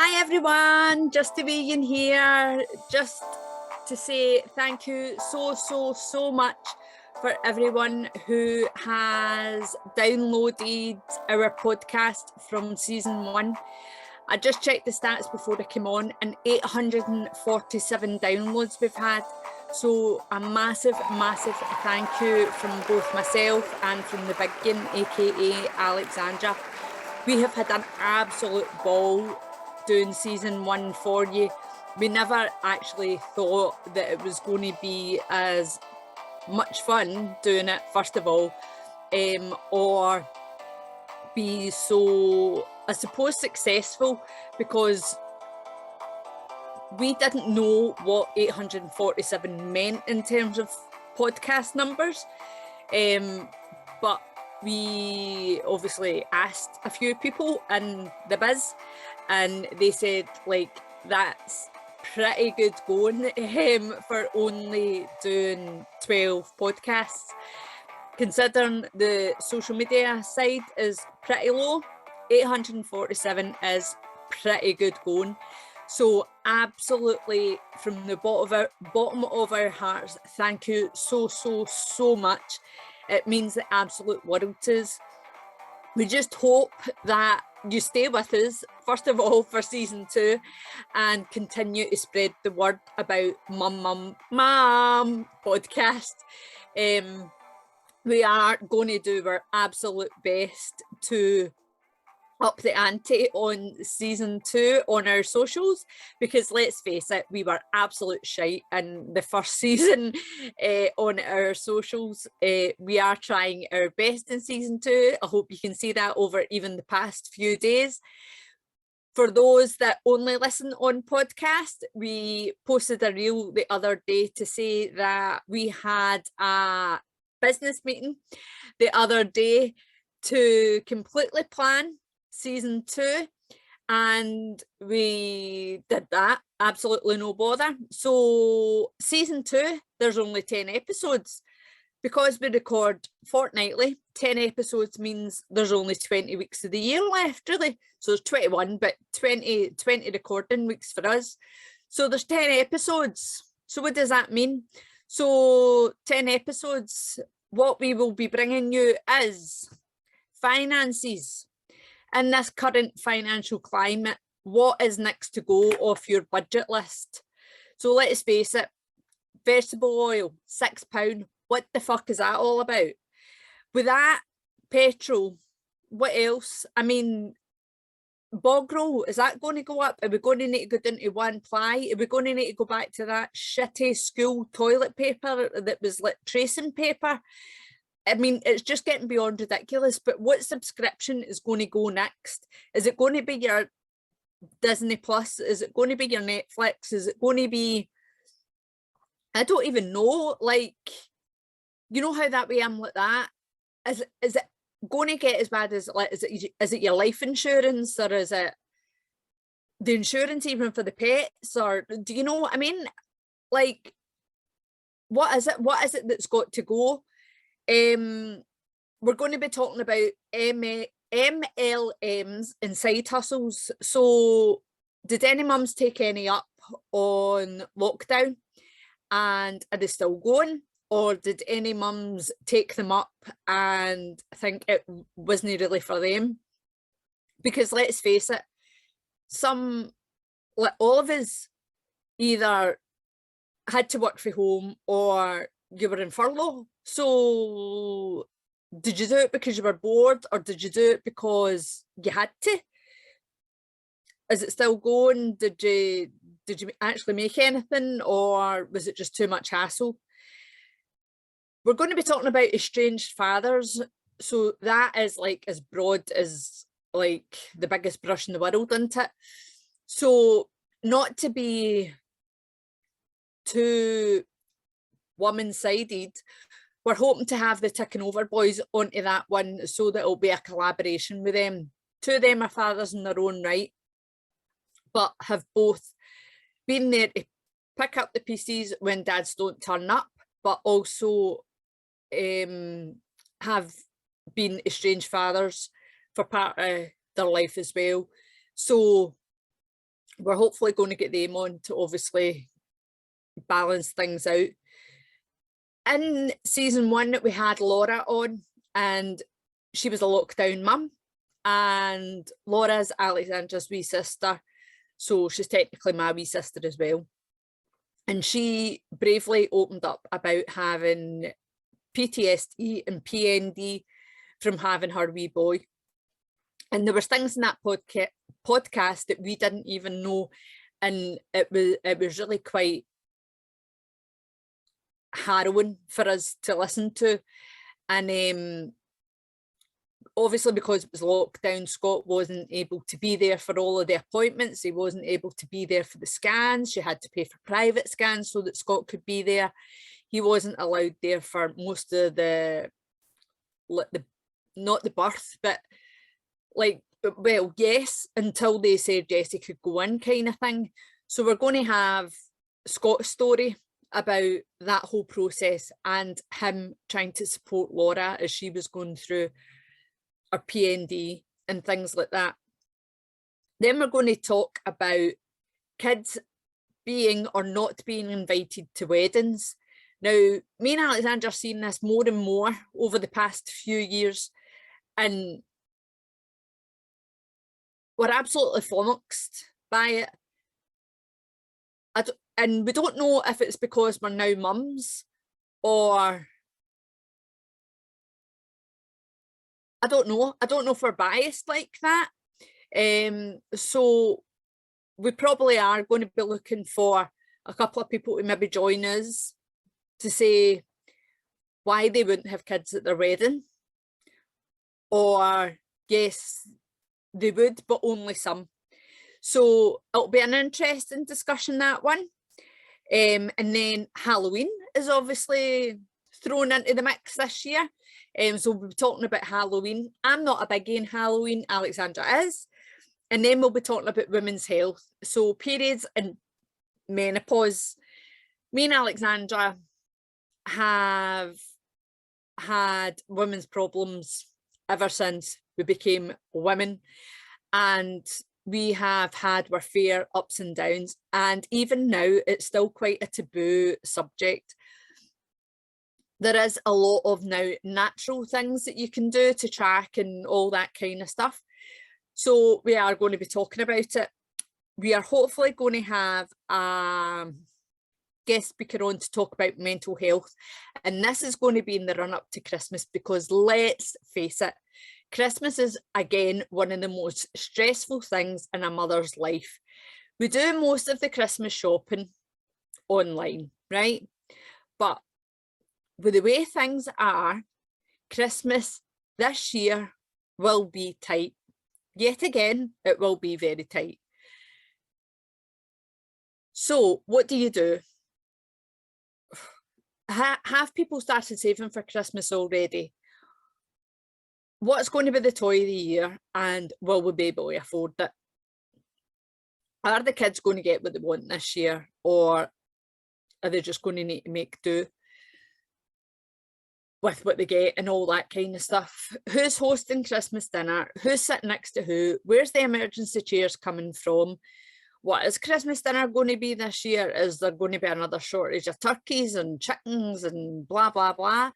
Hi everyone, just a Wee Yin here, just to say thank you so much for everyone who has downloaded our podcast from season 1. I just checked the stats before I came on and 847 downloads we've had. So a massive thank you from both myself and from the Big Yin, aka Alexandra. We have had an absolute ball doing season 1 for you. We never actually thought that it was going to be as much fun doing it, first of all, or be so, I suppose, successful, because we didn't know what 847 meant in terms of podcast numbers, but we obviously asked a few people in the biz and they said, like, that's pretty good going for only doing 12 podcasts. Considering the social media side is pretty low, 847 is pretty good going. So absolutely, from the bottom of our hearts, thank you so much. It means the absolute world to us. We just hope that you stay with us, first of all, for season 2 and continue to spread the word about MMMMUUUUMMM podcast. We are going to do our absolute best to up the ante on season 2 on our socials, because let's face it, we were absolute shite in the first season on our socials. We are trying our best in season 2. I hope you can see that over even the past few days. For those that only listen on podcast, we posted a reel the other day to say that we had a business meeting the other day to completely plan season 2, and we did that, absolutely no bother. So season 2, there's only 10 episodes. Because we record fortnightly, 10 episodes means there's only 20 weeks of the year left, really. So there's 21, but 20 recording weeks for us. So there's 10 episodes. So what does that mean? So 10 episodes, what we will be bringing you is finances. In this current financial climate, what is next to go off your budget list? So let's face it, vegetable oil, £6. What the fuck is that all about? With that, petrol, what else? I mean, bog roll, is that going to go up? Are we going to need to go down to 1 ply? Are we going to need to go back to that shitty school toilet paper that was like tracing paper? I mean, it's just getting beyond ridiculous. But what subscription is going to go next? Is it going to be your Disney Plus? Is it going to be your Netflix? Is it going to be, I don't even know, like, you know how that way I'm like that? Is it going to get as bad as, like, is it your life insurance, or is it the insurance even for the pets, or do you know what I mean? Like, what is it that's got to go? We're going to be talking about MLMs and side hustles. So did any mums take any up on lockdown, and are they still going? Or did any mums take them up and think it wasn't really for them? Because let's face it, some, like all of us, either had to work from home or you were in furlough. So did you do it because you were bored, or did you do it because you had to? Is it still going? Did you actually make anything, or was it just too much hassle? We're going to be talking about Estranged Fathers. So that is like as broad as like the biggest brush in the world, isn't it? So not to be too woman-sided, we're hoping to have the Ticking Over boys onto that one, so that it'll be a collaboration with them. 2 of them are fathers in their own right, but have both been there to pick up the pieces when dads don't turn up, but also have been estranged fathers for part of their life as well. So we're hopefully going to get them on to obviously balance things out. In season 1, we had Laura on, and she was a lockdown mum, and Laura's Alexandra's wee sister, so she's technically my wee sister as well. And she bravely opened up about having PTSD and PND from having her wee boy. And there was things in that podcast that we didn't even know, and it was really quite harrowing for us to listen to. And obviously, because it was lockdown, Scott wasn't able to be there for all of the appointments. He wasn't able to be there for the scans. She had to pay for private scans so that Scott could be there. He wasn't allowed there for most of the not the birth, but like, well, yes, until they said Jessie could go in, kind of thing. So we're going to have Scott's story about that whole process and him trying to support Laura as she was going through her PND and things like that. Then we're going to talk about kids being or not being invited to weddings. Now, me and Alexandra are seeing this more and more over the past few years, and we're absolutely flummoxed by it. And we don't know if it's because we're now mums, or I don't know if we're biased like that. So we probably are going to be looking for a couple of people to maybe join us to say why they wouldn't have kids at their wedding, or yes, they would, but only some. So it'll be an interesting discussion, that one. And then Halloween is obviously thrown into the mix this year. So we'll be talking about Halloween. I'm not a biggie in Halloween, Alexandra is. And then we'll be talking about women's health. So periods and menopause. Me and Alexandra have had women's problems ever since we became women, and we have had our fair ups and downs, and even now it's still quite a taboo subject. There is a lot of now natural things that you can do to track and all that kind of stuff. So we are going to be talking about it. We are hopefully going to have a guest speaker on to talk about mental health, and this is going to be in the run up to Christmas, because let's face it, Christmas is again one of the most stressful things in a mother's life. We do most of the Christmas shopping online, right? But with the way things are, Christmas this year will be tight. Yet again, it will be very tight. So what do? Have people started saving for Christmas already? What's going to be the toy of the year, and will we be able to afford it? Are the kids going to get what they want this year, or are they just going to need to make do with what they get and all that kind of stuff? Who's hosting Christmas dinner? Who's sitting next to who? Where's the emergency chairs coming from? What is Christmas dinner going to be this year? Is there going to be another shortage of turkeys and chickens and blah, blah, blah?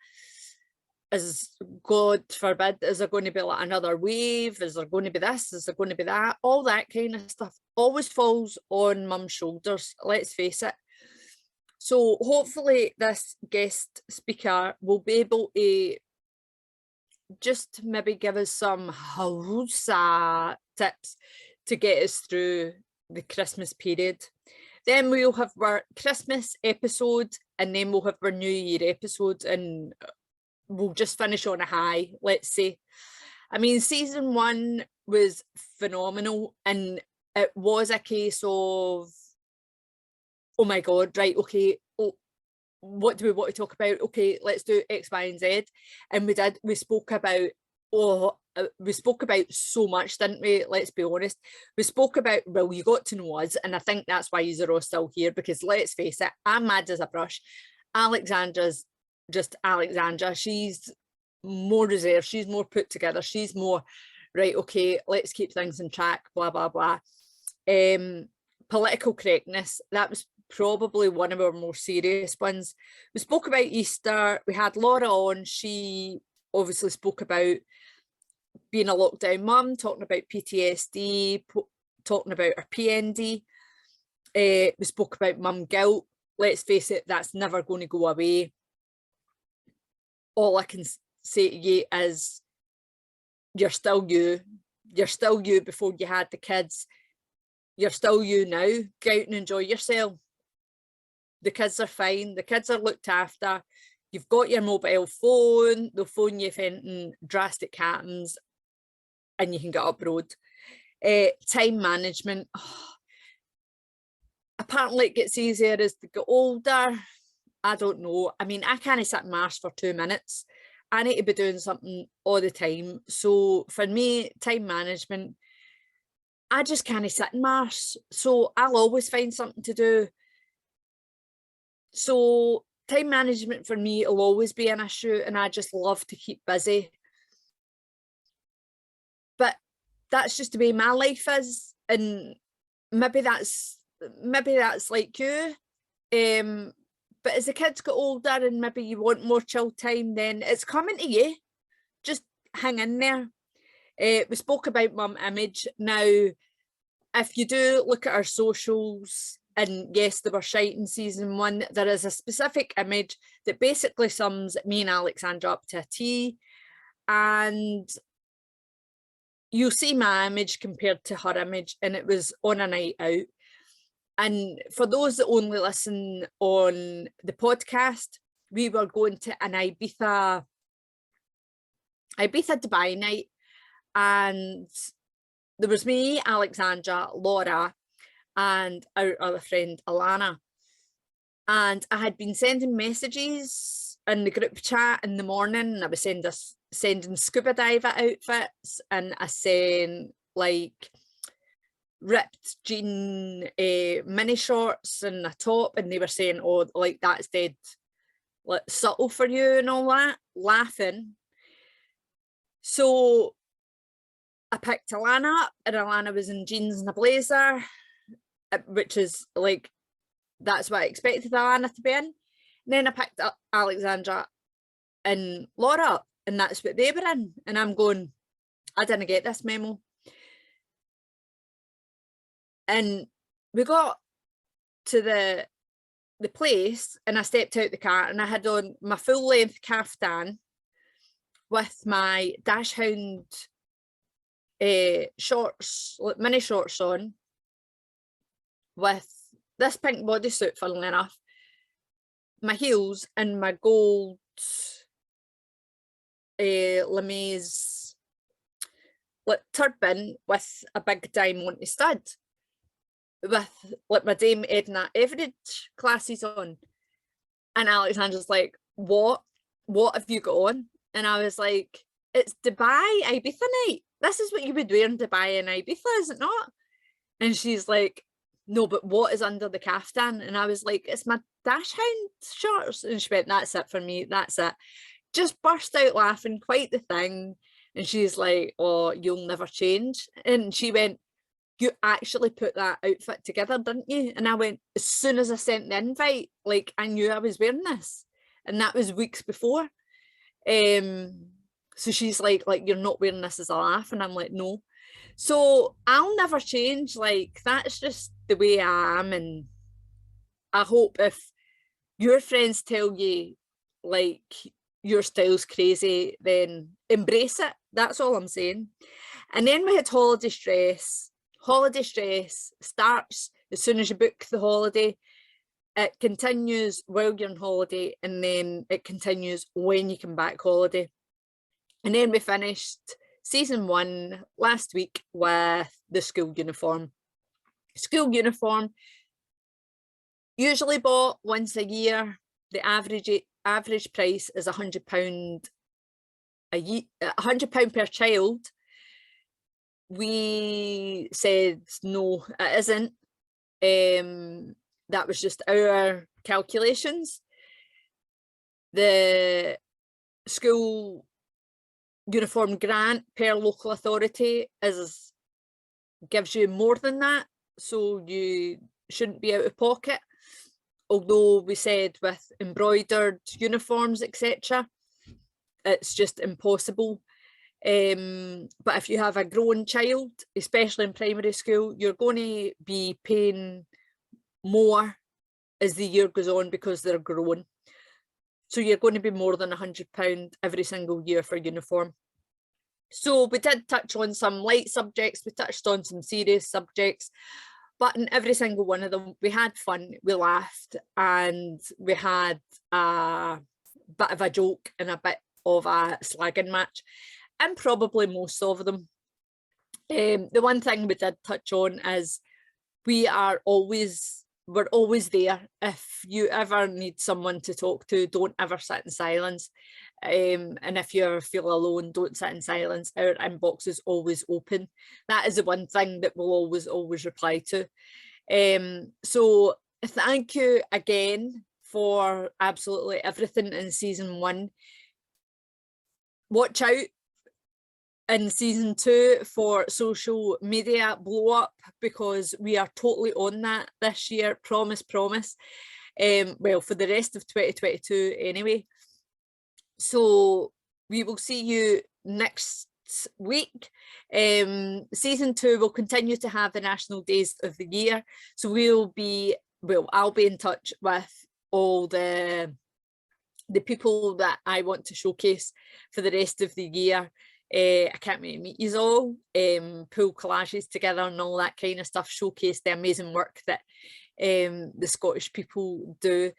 Is, God forbid, is there going to be like another wave? Is there going to be this? Is there going to be that? All that kind of stuff always falls on mum's shoulders, let's face it. So hopefully this guest speaker will be able to just maybe give us some tips to get us through the Christmas period. Then we'll have our Christmas episode, and then we'll have our New Year episode, and we'll just finish on a high, let's say. I mean, season 1 was phenomenal, and it was a case of, oh my God, right, okay, what do we want to talk about? Okay, let's do X, Y, and Z. And we spoke about so much, didn't we? Let's be honest. We spoke about, well, you got to know us, and I think that's why you're all still here, because let's face it, I'm mad as a brush. Alexandra's just Alexandra. She's more reserved, she's more put together, she's more, right, okay, let's keep things in track, blah, blah, blah. political correctness, that was probably one of our more serious ones. We spoke about Easter. We had Laura on. She obviously spoke about being a lockdown mum, talking about PTSD, talking about her PND. We spoke about mum guilt. Let's face it, that's never going to go away. All I can say to you is you're still you. You're still you before you had the kids. You're still you now. Go out and enjoy yourself. The kids are fine. The kids are looked after. You've got your mobile phone. They'll phone you if anything drastic happens and you can get up road. Time management. Oh, apparently it gets easier as they get older. I don't know. I mean, I can't sit in MAWS for 2 minutes. I need to be doing something all the time. So for me, time management, I just can't sit in MAWS. So I'll always find something to do. So time management for me will always be an issue, and I just love to keep busy. But that's just the way my life is, and maybe that's like you. But as the kids get older and maybe you want more chill time, then it's coming to you. Just hang in there. We spoke about mum image. Now, if you do look at our socials, and yes, they were shite in season 1, there is a specific image that basically sums me and Alexandra up to a T. And you'll see my image compared to her image, and it was on a night out. And for those that only listen on the podcast, we were going to an Ibiza Dubai night, and there was me, Alexandra, Laura, and our other friend Alana. And I had been sending messages in the group chat in the morning, and I was sending scuba diver outfits, and I sent like ripped jean mini shorts and a top, and they were saying, oh, like that's dead like subtle for you and all that, laughing. So I picked Alana up, and Alana was in jeans and a blazer, which is like, that's what I expected Alana to be in. And then I picked up Alexandra and Laura up, and that's what they were in. And I'm going, I didn't get this memo. And we got to the place, and I stepped out the car, and I had on my full length caftan with my dash hound shorts, like mini shorts on, with this pink bodysuit, funnily enough, my heels, and my gold Lamaze like turban with a big diamond stud, with like my Dame Edna Everage glasses on. And Alexandra's like, what have you got on? And I was like, it's Dubai Ibiza night. This is what you would wear in Dubai and Ibiza, is it not? And she's like, no, but what is under the caftan? And I was like, it's my dash hound shorts. And she went, that's it for me, that's it. Just burst out laughing, quite the thing. And she's like, oh, you'll never change. And she went, you actually put that outfit together, didn't you? And I went, as soon as I sent the invite, like I knew I was wearing this. And that was weeks before. So she's like, you're not wearing this as a laugh. And I'm like, no. So I'll never change. Like, that's just the way I am. And I hope if your friends tell you like your style's crazy, then embrace it. That's all I'm saying. And then we had holiday stress. Holiday stress starts as soon as you book the holiday. It continues while you're on holiday, and then it continues when you come back holiday. And then we finished season 1 last week with the school uniform. School uniform, usually bought once a year. The average price is £100 a year, £100 per child. We said no, it isn't. That was just our calculations. The school uniform grant per local authority gives you more than that. so you shouldn't be out of pocket. Although we said with embroidered uniforms, etc., it's just impossible. But if you have a grown child, especially in primary school, you're going to be paying more as the year goes on because they're grown. So you're going to be more than £100 every single year for uniform. So we did touch on some light subjects, we touched on some serious subjects, but in every single one of them, we had fun, we laughed, and we had a bit of a joke and a bit of a slagging match, and probably most of them. The one thing we did touch on is we're always there. If you ever need someone to talk to, don't ever sit in silence. And if you ever feel alone, don't sit in silence. Our inbox is always open. That is the one thing that we'll always reply to. So thank you again for absolutely everything in season 1. Watch out in season 2 for social media blow up, because we are totally on that this year. Promise. Well, for the rest of 2022 anyway. So we will see you next week. Season 2 will continue to have the national days of the year, so I'll be in touch with all the people that I want to showcase for the rest of the year. I can't wait to meet you all, pull collages together and all that kind of stuff, showcase the amazing work that the Scottish people do.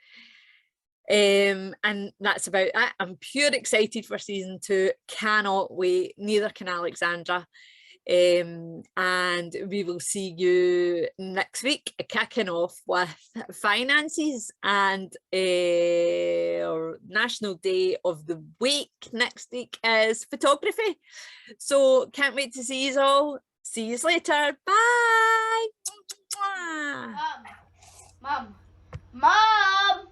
And that's about it. I'm pure excited for season 2, cannot wait, neither can Alexandra. And we will see you next week, kicking off with finances, and our national day of the week next week is photography. So can't wait to see you all. See you later. Bye. Mom.